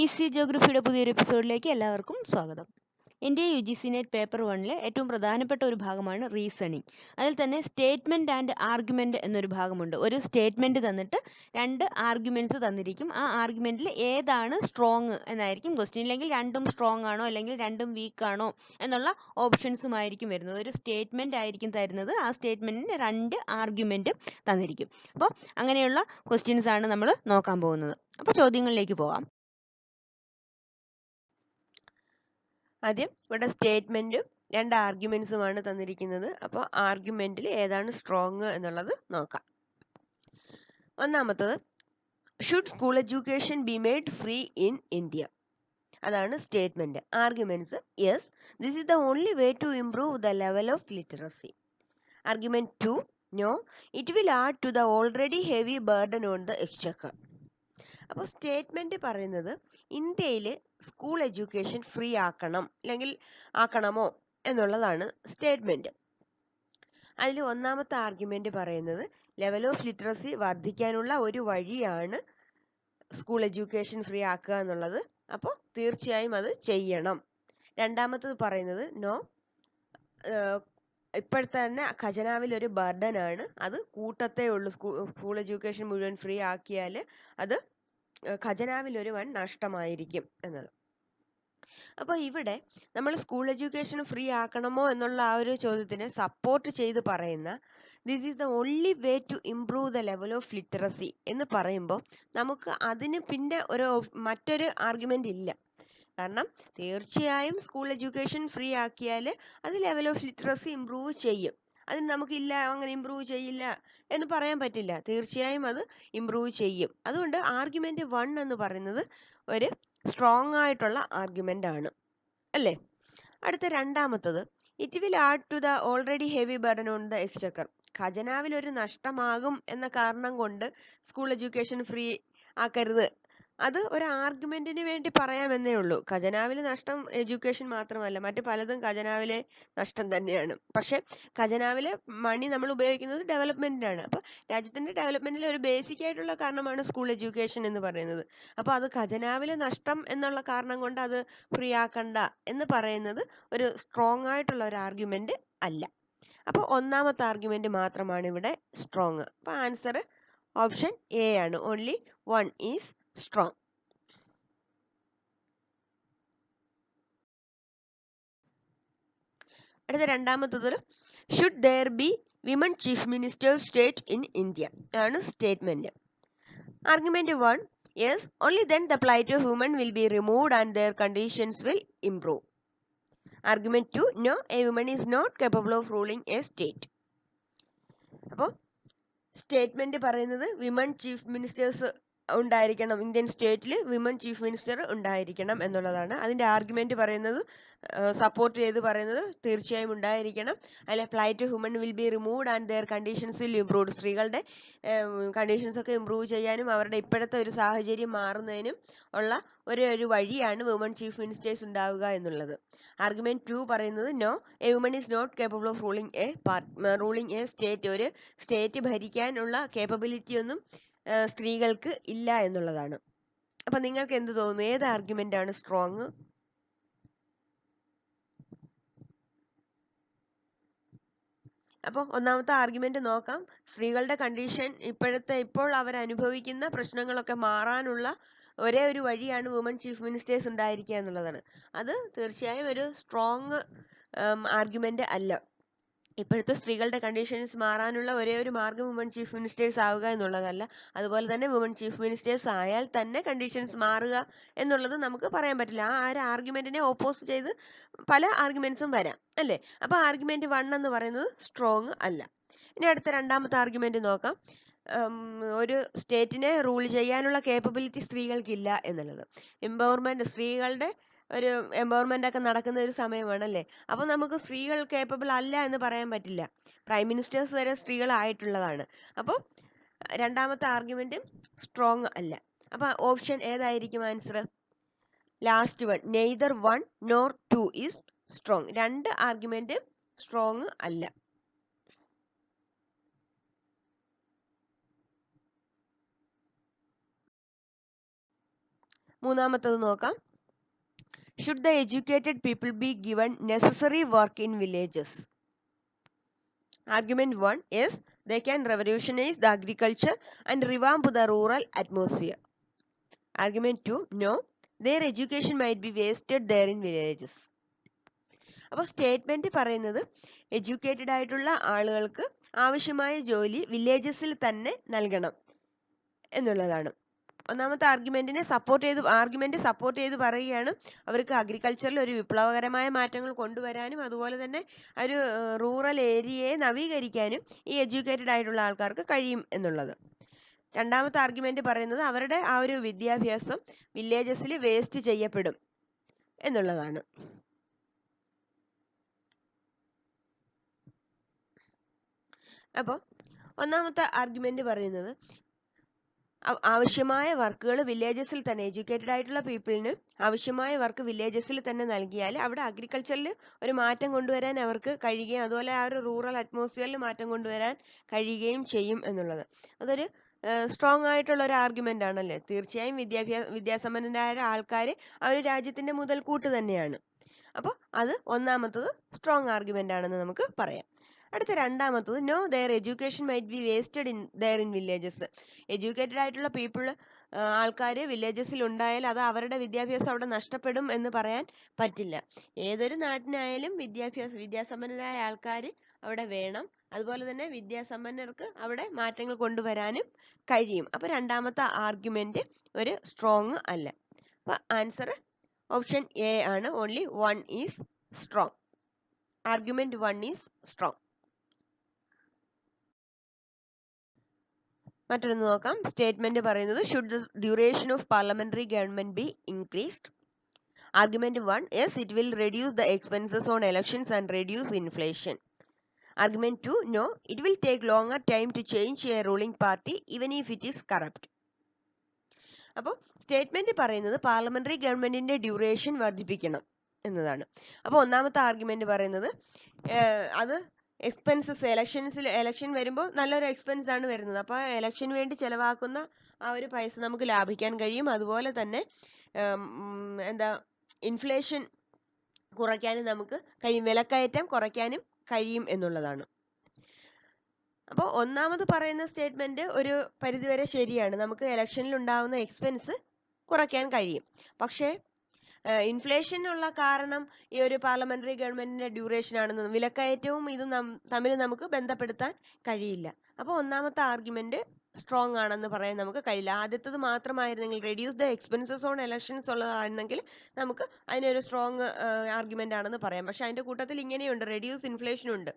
Easy ജോഗ്രഫിയുടെ പുതിയൊരു എപ്പിസോഡിലേക്ക് എല്ലാവർക്കും സ്വാഗതം. ഇന്ത്യ UGC നെറ്റ് പേപ്പർ 1 ഏറ്റവും പ്രധാനപ്പെട്ട ഒരു ഭാഗമാണ് റീസണിങ്. അതിൽ തന്നെ സ്റ്റേറ്റ്മെൻറ്റ് ആൻഡ് ആർഗ്യുമെൻ്റ് എന്നൊരു ഭാഗമുണ്ട്. ഒരു സ്റ്റേറ്റ്മെൻറ്റ് തന്നിട്ട് 2 ആർഗ്യുമെൻറ്റ്സ് തന്നിരിക്കും. ആ ആർഗ്യുമെൻറ്റിൽ ഏതാണ് സ്ട്രോങ് എന്നായിരിക്കും ക്വസ്റ്റ്യൻ. ഇല്ലെങ്കിൽ രണ്ടും സ്ട്രോങ് ആണോ അല്ലെങ്കിൽ രണ്ടും വീക്ക് ആണോ എന്നുള്ള ഓപ്ഷൻസുമായിരിക്കും വരുന്നത്. ഒരു സ്റ്റേറ്റ്മെൻറ്റ് ആയിരിക്കും തരുന്നത്. ആ സ്റ്റേറ്റ്മെൻറ്റിന് 2 ആർഗ്യുമെൻറ്റും തന്നിരിക്കും. അപ്പോൾ അങ്ങനെയുള്ള ക്വസ്റ്റ്യൻസ് ആണ് നമ്മൾ നോക്കാൻ പോകുന്നത്. അപ്പോൾ ചോദ്യങ്ങളിലേക്ക് പോകാം. ആദ്യം ഇവിടെ സ്റ്റേറ്റ്മെൻറ്റും 2 ആർഗ്യുമെൻസുമാണ് തന്നിരിക്കുന്നത്. അപ്പോൾ ആർഗ്യുമെൻറ്റിൽ ഏതാണ് സ്ട്രോങ് എന്നുള്ളത് നോക്കാം. ഒന്നാമത്തത്, should school education be made free in India? അതാണ് statement. Arguments, yes, this is the only way to improve the level of literacy. Argument 2, no, it will add to the already heavy burden on the exchequer. അപ്പോൾ statement പറയുന്നത് ഇന്ത്യയിൽ school education free ആക്കണം അല്ലെങ്കിൽ ആക്കണമോ എന്നുള്ളതാണ് statement. അതിൽ ഒന്നാമത്തെ argument പറയുന്നത് level of literacy വർദ്ധിക്കാനുള്ള ഒരു വഴിയാണ് സ്കൂൾ എഡ്യൂക്കേഷൻ ഫ്രീ ആക്കുക എന്നുള്ളത്. അപ്പോൾ തീർച്ചയായും അത് ചെയ്യണം. രണ്ടാമത്തത് പറയുന്നത് നോ, ഇപ്പോഴത്തെ തന്നെ ഖജനാവിൽ ഒരു ബർഡനാണ്, അത് കൂട്ടത്തേ ഉള്ളൂ. സ്കൂൾ എഡ്യൂക്കേഷൻ മുഴുവൻ ഫ്രീ ആക്കിയാൽ അത് ഖജനാവിലൊരു വൻ നഷ്ടമായിരിക്കും എന്നത്. അപ്പോൾ ഇവിടെ നമ്മൾ സ്കൂൾ എഡ്യൂക്കേഷൻ ഫ്രീ ആക്കണമോ എന്നുള്ള ആ ഒരു ചോദ്യത്തിനെ സപ്പോർട്ട് ചെയ്ത് പറയുന്ന this is the only way to improve the level of literacy എന്ന് പറയുമ്പോൾ നമുക്ക് അതിന് പിന്നെ മറ്റൊരു ആർഗ്യുമെൻ്റ് ഇല്ല. കാരണം തീർച്ചയായും സ്കൂൾ എഡ്യൂക്കേഷൻ ഫ്രീ ആക്കിയാൽ അത് ലെവൽ ഓഫ് ലിറ്ററസി ഇംപ്രൂവ് ചെയ്യും. അതിന് നമുക്കില്ല, അങ്ങനെ ഇമ്പ്രൂവ് ചെയ്യില്ല എന്ന് പറയാൻ പറ്റില്ല. തീർച്ചയായും അത് ഇമ്പ്രൂവ് ചെയ്യും. അതുകൊണ്ട് ആർഗ്യുമെൻ്റ് 1 എന്ന് പറയുന്നത് ഒരു സ്ട്രോങ് ആയിട്ടുള്ള ആർഗ്യുമെൻ്റ് ആണ്, അല്ലേ? അടുത്ത രണ്ടാമത്തത്, it will add to the already heavy burden on the exchequer. ഖജനാവിൽ ഒരു നഷ്ടമാകും എന്ന കാരണം കൊണ്ട് സ്കൂൾ എഡ്യൂക്കേഷൻ ഫ്രീ ആക്കരുത്, അത് ഒരു ആർഗ്യുമെന്റിന് വേണ്ടി പറയാമെന്നേ ഉള്ളൂ. ഖജനാവിൽ നഷ്ടം എഡ്യൂക്കേഷൻ മാത്രമല്ല, മറ്റു പലതും ഖജനാവിലെ നഷ്ടം തന്നെയാണ്. പക്ഷെ ഖജനാവിലെ മണി നമ്മൾ ഉപയോഗിക്കുന്നത് ഡെവലപ്മെന്റിനാണ്. അപ്പോൾ രാജ്യത്തിന്റെ ഡെവലപ്മെന്റിലെ ഒരു ബേസിക് ആയിട്ടുള്ള കാരണമാണ് സ്കൂൾ എഡ്യൂക്കേഷൻ എന്ന് പറയുന്നത്. അപ്പോൾ അത് ഖജനാവിലെ നഷ്ടം എന്നുള്ള കാരണം കൊണ്ട് അത് ഫ്രീ ആക്കണ്ട എന്ന് പറയുന്നത് ഒരു സ്ട്രോങ് ആയിട്ടുള്ള ഒരു ആർഗ്യുമെന്റ് അല്ല. അപ്പോൾ ഒന്നാമത്തെ ആർഗ്യുമെന്റ് മാത്രമാണ് ഇവിടെ സ്ട്രോങ്. അപ്പോൾ ആൻസർ ഓപ്ഷൻ എ ആണ്. Only 1 is strong. അടുത്ത രണ്ടാമത്തത്, should there be women chief minister state in India ആണ് statement. Argument 1, yes, only then the plight of woman will be removed and their conditions will improve. Argument 2, no, a woman is not capable of ruling a state. അപ്പോൾ statement പറയുന്നത് women chief ministers ഉണ്ടായിരിക്കണം, Indian സ്റ്റേറ്റിൽ women chief minister ഉണ്ടായിരിക്കണം എന്നുള്ളതാണ്. അതിൻ്റെ argument പറയുന്നത്, support ചെയ്ത് പറയുന്നത് തീർച്ചയായും ഉണ്ടായിരിക്കണം. അതിലെ plight human will be removed and their conditions will improved. സ്ത്രീകളുടെ കണ്ടീഷൻസ് ഒക്കെ ഇംപ്രൂവ് ചെയ്യാനും അവരുടെ ഇപ്പോഴത്തെ ഒരു സാഹചര്യം മാറുന്നതിനും ഉള്ള ഒരു വഴിയാണ് വുമൺ ചീഫ് മിനിസ്റ്റേഴ്സ് ഉണ്ടാവുക എന്നുള്ളത്. ആർഗ്യുമെന്റ് 2 പറയുന്നത് no, a woman is not capable of ruling a state. ഒരു സ്റ്റേറ്റ് ഭരിക്കാനുള്ള കേപ്പബിലിറ്റി ഒന്നും സ്ത്രീകൾക്ക് ഇല്ല എന്നുള്ളതാണ്. അപ്പൊ നിങ്ങൾക്ക് എന്ത് തോന്നുന്നു, ഏത് ആർഗ്യുമെന്റ് ആണ് സ്ട്രോങ്? അപ്പോൾ ഒന്നാമത്തെ ആർഗ്യുമെന്റ് നോക്കാം. സ്ത്രീകളുടെ കണ്ടീഷൻ ഇപ്പോൾ അവർ അനുഭവിക്കുന്ന പ്രശ്നങ്ങളൊക്കെ മാറാനുള്ള ഒരേ ഒരു വഴിയാണ് വുമൺ ചീഫ് മിനിസ്റ്റേഴ്സ് ഉണ്ടായിരിക്കുക എന്നുള്ളതാണ്. അത് തീർച്ചയായും ഒരു സ്ട്രോങ് ആർഗ്യുമെന്റ് അല്ല. ഇപ്പോഴത്തെ സ്ത്രീകളുടെ കണ്ടീഷൻസ് മാറാനുള്ള ഒരേ ഒരു മാർഗ്ഗം വുമൺ ചീഫ് മിനിസ്റ്റേഴ്സ് ആവുക എന്നുള്ളതല്ല. അതുപോലെ തന്നെ വുമൺ ചീഫ് മിനിസ്റ്റേഴ്സ് ആയാൽ തന്നെ കണ്ടീഷൻസ് മാറുക എന്നുള്ളത് നമുക്ക് പറയാൻ പറ്റില്ല. ആ ഒരു ആർഗ്യുമെന്റിനെ ഓപ്പോസ് ചെയ്ത് പല ആർഗ്യുമെന്റ്സും വരാം, അല്ലേ? അപ്പോൾ ആർഗ്യുമെന്റ് 1 എന്ന് പറയുന്നത് സ്ട്രോങ് അല്ല. ഇനി അടുത്ത രണ്ടാമത്തെ ആർഗ്യുമെന്റ് നോക്കാം. ഒരു സ്റ്റേറ്റിനെ റൂൾ ചെയ്യാനുള്ള കേപ്പബിലിറ്റി സ്ത്രീകൾക്കില്ല എന്നുള്ളത്. എംപവർമെന്റ്, സ്ത്രീകളുടെ ഒരു എംപവർമെന്റ് ഒക്കെ നടക്കുന്ന ഒരു സമയമാണല്ലേ. അപ്പോൾ നമുക്ക് സ്ത്രീകൾ കേപ്പബിൾ അല്ല എന്ന് പറയാൻ പറ്റില്ല. പ്രൈം മിനിസ്റ്റേഴ്സ് വരെ സ്ത്രീകളായിട്ടുള്ളതാണ്. അപ്പോൾ രണ്ടാമത്തെ ആർഗ്യുമെന്റ് സ്ട്രോങ് അല്ല. അപ്പോൾ ഓപ്ഷൻ ഏതായിരിക്കും answer? Last one, neither 1 nor 2 is strong. രണ്ട് ആർഗ്യുമെന്റ് സ്ട്രോങ് അല്ല. മൂന്നാമത്തത് നോക്കാം. Should the educated people be given necessary work in villages? Argument 1 is they can revolutionize the agriculture and revamp the rural atmosphere. Argument 2, no, their education might be wasted there in villages. അപ്പോൾ statement പറയുന്നത് educated ആയിട്ടുള്ള ആളുകൾക്ക് ആവശ്യമായ ജോലി വില്ലേജസിൽ തന്നെ നൽകണം എന്നുള്ളതാണ്. ഒന്നാമത്തെ ആർഗ്യുമെന്റ് സപ്പോർട്ട് ചെയ്ത് പറയുകയാണ് അവർക്ക് അഗ്രികൾച്ചറിൽ ഒരു വിപ്ലവകരമായ മാറ്റങ്ങൾ കൊണ്ടുവരാനും അതുപോലെ തന്നെ ഒരു റൂറൽ ഏരിയയെ നവീകരിക്കാനും ഈ എഡ്യൂക്കേറ്റഡ് ആയിട്ടുള്ള ആൾക്കാർക്ക് കഴിയും എന്നുള്ളത്. രണ്ടാമത്തെ ആർഗ്യുമെന്റ് പറയുന്നത് അവരുടെ ആ ഒരു വിദ്യാഭ്യാസം വില്ലേജസിൽ വേസ്റ്റ് ചെയ്യപ്പെടും എന്നുള്ളതാണ്. അപ്പോൾ ഒന്നാമത്തെ ആർഗ്യുമെന്റ് പറയുന്നത് ആവശ്യമായ വർക്കുകൾ വില്ലേജസിൽ തന്നെ എഡ്യൂക്കേറ്റഡ് ആയിട്ടുള്ള പീപ്പിളിന് ആവശ്യമായ വർക്ക് വില്ലേജസിൽ തന്നെ നൽകിയാൽ അവിടെ അഗ്രികൾച്ചറിൽ ഒരു മാറ്റം കൊണ്ടുവരാൻ അവർക്ക് കഴിയുകയും അതുപോലെ ആ ഒരു റൂറൽ അറ്റ്മോസ്ഫിയറിൽ മാറ്റം കൊണ്ടുവരാൻ കഴിയുകയും ചെയ്യും എന്നുള്ളത്. അതൊരു സ്ട്രോങ് ആയിട്ടുള്ള ഒരു ആർഗ്യുമെന്റ് ആണല്ലേ. തീർച്ചയായും വിദ്യാസമ്പന്നരായ ആൾക്കാർ ആ ഒരു രാജ്യത്തിന്റെ മുതൽക്കൂട്ട് തന്നെയാണ്. അപ്പോൾ അത് ഒന്നാമത്തത് സ്ട്രോങ് ആർഗ്യുമെന്റ് ആണെന്ന് നമുക്ക് പറയാം. അടുത്ത രണ്ടാമത്തത് no there education might be wasted in villages. Educated ആയിട്ടുള്ള ആൾക്കാർ വില്ലേജസിൽ ഉണ്ടായാൽ അത് അവരുടെ വിദ്യാഭ്യാസം അവിടെ നഷ്ടപ്പെടും എന്ന് പറയാൻ പറ്റില്ല. ഏതൊരു നാട്ടിനായാലും വിദ്യാസമ്പന്നരായ ആൾക്കാർ അവിടെ വേണം. അതുപോലെ തന്നെ വിദ്യാസമ്പന്നർക്ക് അവിടെ മാറ്റങ്ങൾ കൊണ്ടുവരാനും കഴിയും. അപ്പോൾ രണ്ടാമത്തെ ആർഗ്യുമെന്റ് ഒരു സ്ട്രോങ് അല്ല. അപ്പോൾ ആൻസർ ഓപ്ഷൻ എ ആണ്. Only 1 is strong. Argument 1 is strong. മറ്റൊന്ന് നോക്കാം. സ്റ്റേറ്റ്മെന്റ് പറയുന്നത് should the duration of parliamentary government B increased? Argument 1 yes, it will reduce the expenses on elections and reduce inflation. Argument 2, no, it will take longer time to change a ruling party even if it is corrupt. അപ്പോൾ statement പറയുന്നത് parliamentary ഗവൺമെന്റിന്റെ duration വർദ്ധിപ്പിക്കണം എന്നതാണ്. അപ്പോൾ ഒന്നാമത്തെ argument പറയുന്നത് അത് expenses election വരുമ്പോൾ നല്ലൊരു എക്സ്പെൻസ് ആണ് വരുന്നത്. അപ്പോൾ എലക്ഷന് വേണ്ടി ചെലവാക്കുന്ന ആ ഒരു പൈസ നമുക്ക് ലാഭിക്കാൻ കഴിയും. അതുപോലെ തന്നെ ഇൻഫ്ലേഷൻ കുറയ്ക്കാനും നമുക്ക് കഴിയും, വിലക്കയറ്റം കുറയ്ക്കാനും കഴിയും എന്നുള്ളതാണ്. അപ്പോൾ ഒന്നാമത് പറയുന്ന സ്റ്റേറ്റ്മെന്റ് ഒരു പരിധിവരെ ശരിയാണ്. നമുക്ക് ഇലക്ഷനിൽ ഉണ്ടാകുന്ന എക്സ്പെൻസ് കുറയ്ക്കാൻ കഴിയും. പക്ഷേ ഇൻഫ്ലേഷനുള്ള കാരണം ഈ ഒരു പാർലമെന്ററി ഗവൺമെന്റിന്റെ ഡ്യൂറേഷൻ ആണെന്ന് വിലക്കയറ്റവും ഇതും തമ്മിൽ നമുക്ക് ബന്ധപ്പെടുത്താൻ കഴിയില്ല. അപ്പോൾ ഒന്നാമത്തെ ആർഗ്യുമെന്റ് സ്ട്രോങ് ആണെന്ന് പറയാൻ നമുക്ക് കഴിയില്ല. ആദ്യത്തത് മാത്രമായിരുന്നെങ്കിൽ reduce the expenses on elections ഉള്ളതായിരുന്നെങ്കിൽ നമുക്ക് അതിനൊരു സ്ട്രോങ് ആർഗ്യുമെന്റ് ആണെന്ന് പറയാം. പക്ഷെ അതിന്റെ കൂട്ടത്തിൽ ഇങ്ങനെയുണ്ട്, റെഡ്യൂസ് ഇൻഫ്ലേഷൻ ഉണ്ട്,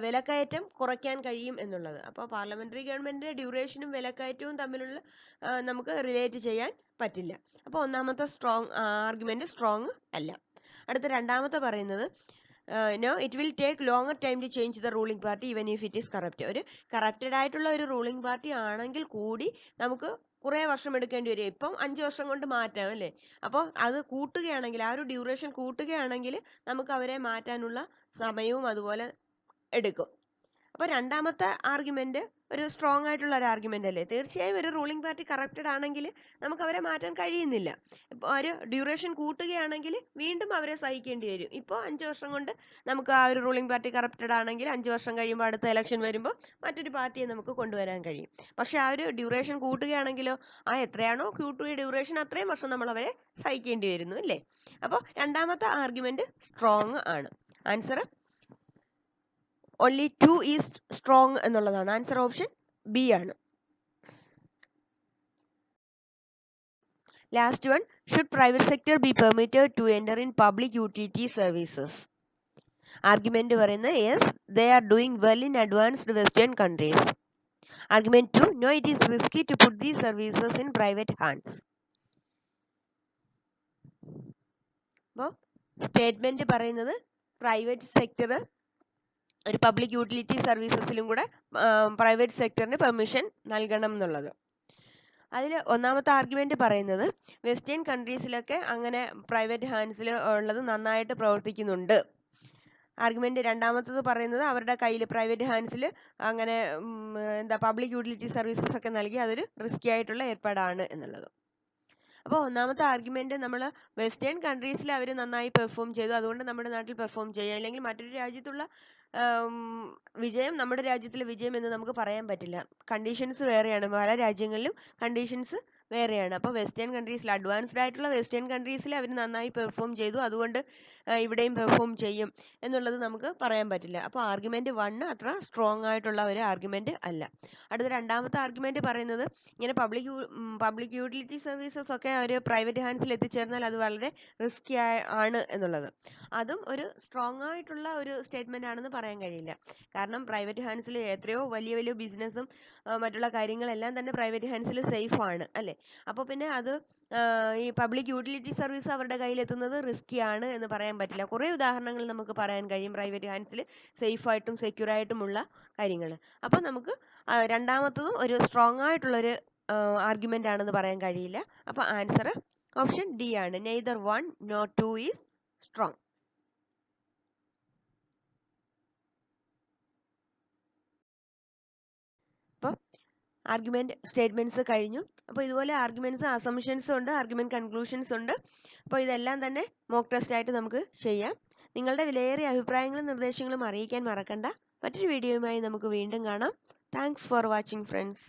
വിലക്കയറ്റം കുറയ്ക്കാൻ കഴിയും എന്നുള്ളത്. അപ്പോൾ പാർലമെന്ററി ഗവൺമെന്റിന്റെ ഡ്യൂറേഷനും വിലക്കയറ്റവും തമ്മിലുള്ള നമുക്ക് റിലേറ്റ് ചെയ്യാൻ പറ്റില്ല. അപ്പോൾ ഒന്നാമത്തെ ആർഗ്യുമെന്റ് സ്ട്രോങ് അല്ല. അടുത്ത രണ്ടാമത്തെ പറയുന്നത് no, it will take longer time to change the ruling party even if it is corrupt. ഒരു കറപ്റ്റഡ് ആയിട്ടുള്ള ഒരു റൂളിംഗ് പാർട്ടി ആണെങ്കിൽ കൂടി നമുക്ക് കുറേ വർഷം എടുക്കേണ്ടി വരും. ഇപ്പം 5 വർഷം കൊണ്ട് മാറ്റാം അല്ലേ. അപ്പോൾ അത് കൂട്ടുകയാണെങ്കിൽ, ആ ഒരു ഡ്യൂറേഷൻ കൂട്ടുകയാണെങ്കിൽ നമുക്ക് അവരെ മാറ്റാനുള്ള സമയവും അതുപോലെ എടുക്കും. അപ്പോൾ രണ്ടാമത്തെ ആർഗ്യുമെന്റ് ഒരു സ്ട്രോങ് ആയിട്ടുള്ള ഒരു ആർഗ്യുമെന്റ് അല്ലേ. തീർച്ചയായും ഒരു റൂളിംഗ് പാർട്ടി കറപ്റ്റഡ് ആണെങ്കിൽ നമുക്ക് അവരെ മാറ്റാൻ കഴിയുന്നില്ല. ഇപ്പോൾ ഒരു ഡ്യൂറേഷൻ കൂട്ടുകയാണെങ്കിൽ വീണ്ടും അവരെ സഹിക്കേണ്ടി വരും. ഇപ്പോൾ 5 വർഷം കൊണ്ട് നമുക്ക് ആ ഒരു റൂളിംഗ് പാർട്ടി കറപ്റ്റഡ് ആണെങ്കിൽ 5 വർഷം കഴിയുമ്പോൾ അടുത്ത ഇലക്ഷൻ വരുമ്പോൾ മറ്റൊരു പാർട്ടിയെ നമുക്ക് കൊണ്ടുവരാൻ കഴിയും. പക്ഷെ ആ ഒരു ഡ്യൂറേഷൻ കൂട്ടുകയാണെങ്കിലോ എത്രയാണോ കൂട്ടിയ ഡ്യൂറേഷൻ അത്രയും വർഷം നമ്മൾ അവരെ സഹിക്കേണ്ടി വരുന്നു അല്ലേ. അപ്പോൾ രണ്ടാമത്തെ ആർഗ്യുമെന്റ് സ്ട്രോങ് ആണ്. ആൻസർ only 2 is strong എന്നുള്ളതാണ്. ആൻസർ ഓപ്ഷൻ ബി ആണ്. Last one, should private sector be permitted to enter in public utility services? Argument പറയുന്നത് yes, they are doing well in advanced western countries. Argument 2, no, it is risky to put these services in private hands. അപ്പോൾ statement പറയുന്നത് private sector ഒരു public utility സർവീസസിലും കൂടെ private സെക്ടറിന് permission നൽകണം എന്നുള്ളത്. അതിൽ ഒന്നാമത്തെ ആർഗ്യുമെന്റ് പറയുന്നത് വെസ്റ്റേൺ കൺട്രീസിലൊക്കെ അങ്ങനെ പ്രൈവറ്റ് ഹാൻഡ്സിൽ ഉള്ളത് നന്നായിട്ട് പ്രവർത്തിക്കുന്നുണ്ട്. ആർഗ്യുമെന്റ് രണ്ടാമത്തത് പറയുന്നത് അവരുടെ കയ്യിൽ പ്രൈവറ്റ് ഹാൻഡ്സിൽ അങ്ങനെ പബ്ലിക് യൂട്ടിലിറ്റി സർവീസസ് ഒക്കെ നൽകി അതൊരു റിസ്കി ആയിട്ടുള്ള ഏർപ്പാടാണ് എന്നുള്ളത്. അപ്പോൾ ഒന്നാമത്തെ ആർഗ്യുമെന്റ് നമ്മൾ വെസ്റ്റേൺ കൺട്രീസിൽ അവർ നന്നായി പെർഫോം ചെയ്തു, അതുകൊണ്ട് നമ്മുടെ നാട്ടിൽ പെർഫോം ചെയ്യാം, അല്ലെങ്കിൽ മറ്റൊരു രാജ്യത്തുള്ള വിജയം നമ്മുടെ രാജ്യത്തിലെ വിജയം എന്ന് നമുക്ക് പറയാൻ പറ്റില്ല. കണ്ടീഷൻസ് വേറെയാണ്, പല രാജ്യങ്ങളിലും കണ്ടീഷൻസ് വേറെയാണ്. അപ്പോൾ വെസ്റ്റേൺ കൺട്രീസിൽ, അഡ്വാൻസ്ഡ് ആയിട്ടുള്ള വെസ്റ്റേൺ കൺട്രീസിൽ അവർ നന്നായി പെർഫോം ചെയ്തു, അതുകൊണ്ട് ഇവിടെയും പെർഫോം ചെയ്യും എന്നുള്ളത് നമുക്ക് പറയാൻ പറ്റില്ല. അപ്പോൾ ആർഗ്യുമെന്റ് 1 അത്ര സ്ട്രോങ് ആയിട്ടുള്ള ഒരു ആർഗ്യുമെന്റ് അല്ല. അടുത്ത രണ്ടാമത്തെ ആർഗ്യുമെന്റ് പറയുന്നത് ഇങ്ങനെ പബ്ലിക് യൂട്ടിലിറ്റി സർവീസസ് ഒക്കെ ഒരു പ്രൈവറ്റ് ഹാൻഡ്സിൽ എത്തിച്ചേർന്നാൽ അത് വളരെ റിസ്കി ആണ് എന്നുള്ളത്. അതും ഒരു സ്ട്രോങ് ആയിട്ടുള്ള ഒരു സ്റ്റേറ്റ്മെന്റ് ആണെന്ന് പറയാൻ കഴിയില്ല. കാരണം പ്രൈവറ്റ് ഹാൻഡ്സിൽ എത്രയോ വലിയ വലിയ ബിസിനസ്സും മറ്റുള്ള കാര്യങ്ങളെല്ലാം തന്നെ പ്രൈവറ്റ് ഹാൻഡ്സിൽ സേഫ് ആണ് അല്ലേ. അപ്പോൾ പിന്നെ അത് ഈ പബ്ലിക് യൂട്ടിലിറ്റി സർവീസ് അവരുടെ കയ്യിലെത്തുന്നത് റിസ്കി ആണ് എന്ന് പറയാൻ പറ്റില്ല. കുറേ ഉദാഹരണങ്ങൾ നമുക്ക് പറയാൻ കഴിയും പ്രൈവറ്റ് ഹാൻഡ്സിൽ സേഫായിട്ടും സെക്യൂർ ആയിട്ടുമുള്ള കാര്യങ്ങൾ. അപ്പോൾ നമുക്ക് രണ്ടാമത്തതും ഒരു സ്ട്രോങ് ആയിട്ടുള്ളൊരു ആർഗ്യുമെന്റ് ആണെന്ന് പറയാൻ കഴിയില്ല. അപ്പോൾ ആൻസർ ഓപ്ഷൻ ഡി ആണ്. Neither 1 nor 2 is strong. അപ്പോൾ ആർഗ്യുമെന്റ് സ്റ്റേറ്റ്മെന്റ്സ് കഴിഞ്ഞു. അപ്പോൾ ഇതുപോലെ ആർഗ്യുമെന്റ്സ് അസംഷൻസ് ഉണ്ട്, ആർഗ്യുമെന്റ് കൺക്ലൂഷൻസ് ഉണ്ട്. അപ്പോൾ ഇതെല്ലാം തന്നെ മോക്ക് ടെസ്റ്റ് ആയിട്ട് നമുക്ക് ചെയ്യാം. നിങ്ങളുടെ വിലയേറിയ അഭിപ്രായങ്ങളും നിർദ്ദേശങ്ങളും അറിയിക്കാൻ മറക്കണ്ട. മറ്റൊരു വീഡിയോയുമായി നമുക്ക് വീണ്ടും കാണാം. Thanks for watching friends.